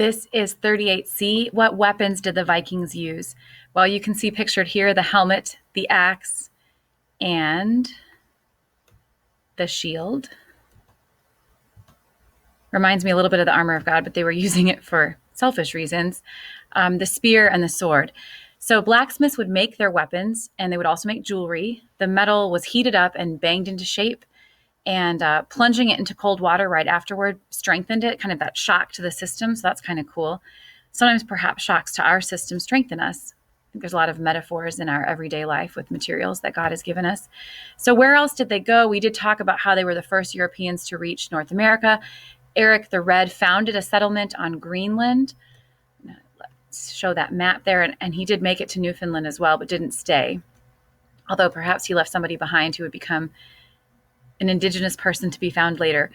This is 38C. What weapons did the Vikings use? Well, you can see pictured here the helmet, the axe, and the shield. Reminds me a little bit of the armor of God, but they were using it for selfish reasons. The spear and the sword. So blacksmiths would make their weapons, and they would also make jewelry. The metal was heated up and banged into shape, and plunging it into cold water right afterward strengthened it, kind of that shock to the system. So that's kind of cool. Sometimes perhaps shocks to our system strengthen us. I think there's a lot of metaphors in our everyday life with materials that God has given us. So where else did they go? We did talk about how they were the first Europeans to reach North America. Eric the Red founded a settlement on Greenland. Let's show that map there. And he did make it to Newfoundland as well, but didn't stay. Although perhaps he left somebody behind who would become an indigenous person to be found later.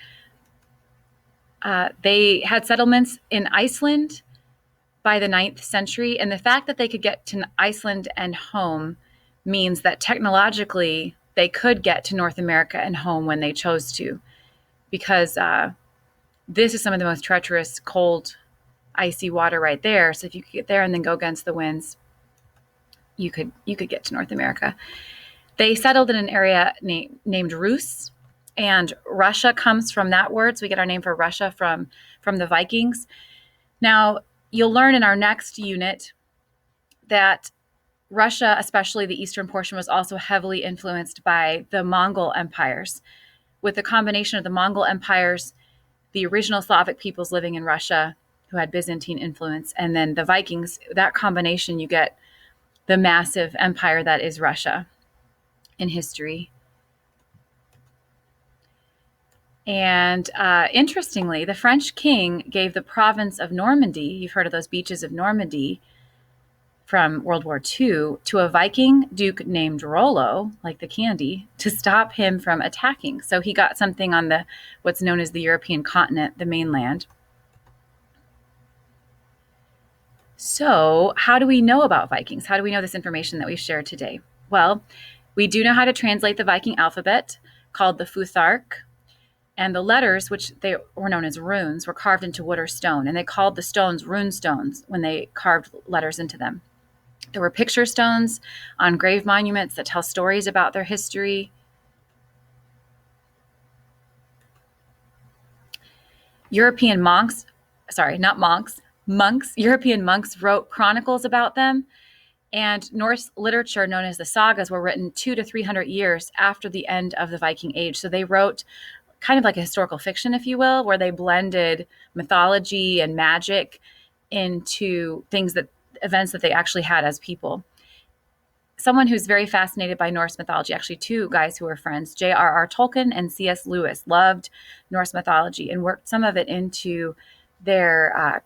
They had settlements in Iceland by the 9th century. And the fact that they could get to Iceland and home means that technologically they could get to North America and home when they chose to, because this is some of the most treacherous, cold, icy water right there. So if you could get there and then go against the winds, you could get to North America. They settled in an area named Rus, and Russia comes from that word. So we get our name for Russia from the Vikings. Now, you'll learn in our next unit that Russia, especially the eastern portion, was also heavily influenced by the Mongol empires. With the combination of the Mongol empires, the original Slavic peoples living in Russia who had Byzantine influence, and then the Vikings, that combination, you get the massive empire that is Russia in history. And interestingly, the French king gave the province of Normandy, you've heard of those beaches of Normandy from World War II, to a Viking duke named Rollo, like the candy, to stop him from attacking. So he got something on what's known as the European continent, the mainland. So how do we know about Vikings? How do we know this information that we've shared today? Well, we do know how to translate the Viking alphabet, called the Futhark. And the letters, which they were known as runes, were carved into wood or stone. And they called the stones rune stones when they carved letters into them. There were picture stones on grave monuments that tell stories about their history. European monks, European monks wrote chronicles about them. And Norse literature, known as the sagas, were written 200 to 300 years after the end of the Viking Age. So they wrote kind of like a historical fiction, if you will, where they blended mythology and magic into events that they actually had as people. Someone who's very fascinated by Norse mythology, actually two guys who were friends, J.R.R. Tolkien and C.S. Lewis, loved Norse mythology and worked some of it into their,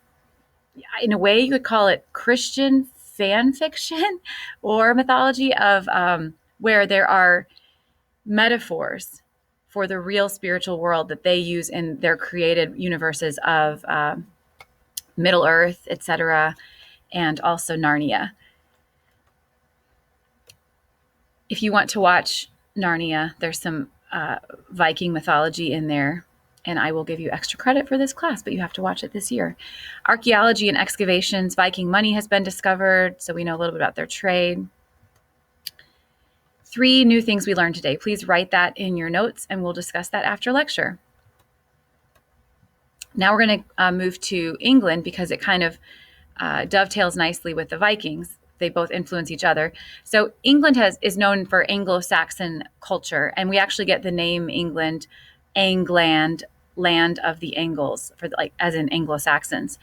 in a way you could call it Christian fan fiction or mythology of where there are metaphors for the real spiritual world that they use in their created universes of Middle Earth, etc., and also Narnia. If you want to watch Narnia, there's some Viking mythology in there, and I will give you extra credit for this class, but you have to watch it this year. Archaeology and excavations, Viking money has been discovered, so we know a little bit about their trade. 3 new things we learned today. Please write that in your notes, and we'll discuss that after lecture. Now we're going to move to England because it kind of dovetails nicely with the Vikings. They both influence each other. So England is known for Anglo-Saxon culture, and we actually get the name England, Angland, land of the Angles, as in Anglo-Saxons.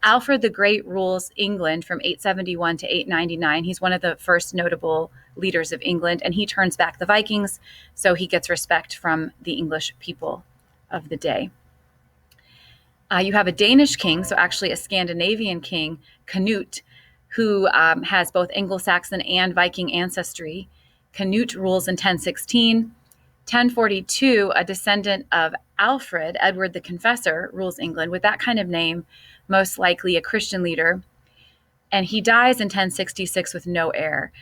Alfred the Great rules England from 871 to 899. He's one of the first notable leaders of England, and he turns back the Vikings, so he gets respect from the English people of the day. You have a Danish king, so actually a Scandinavian king, Canute, who has both Anglo-Saxon and Viking ancestry. Canute rules in 1016. 1042, a descendant of Alfred, Edward the Confessor, rules England with that kind of name, most likely a Christian leader. And he dies in 1066 with no heir.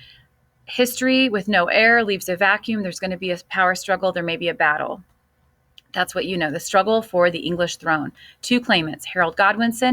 History with no heir leaves a vacuum. There's going to be a power struggle. There may be a battle. That's what you know, the struggle for the English throne. 2 claimants, Harold Godwinson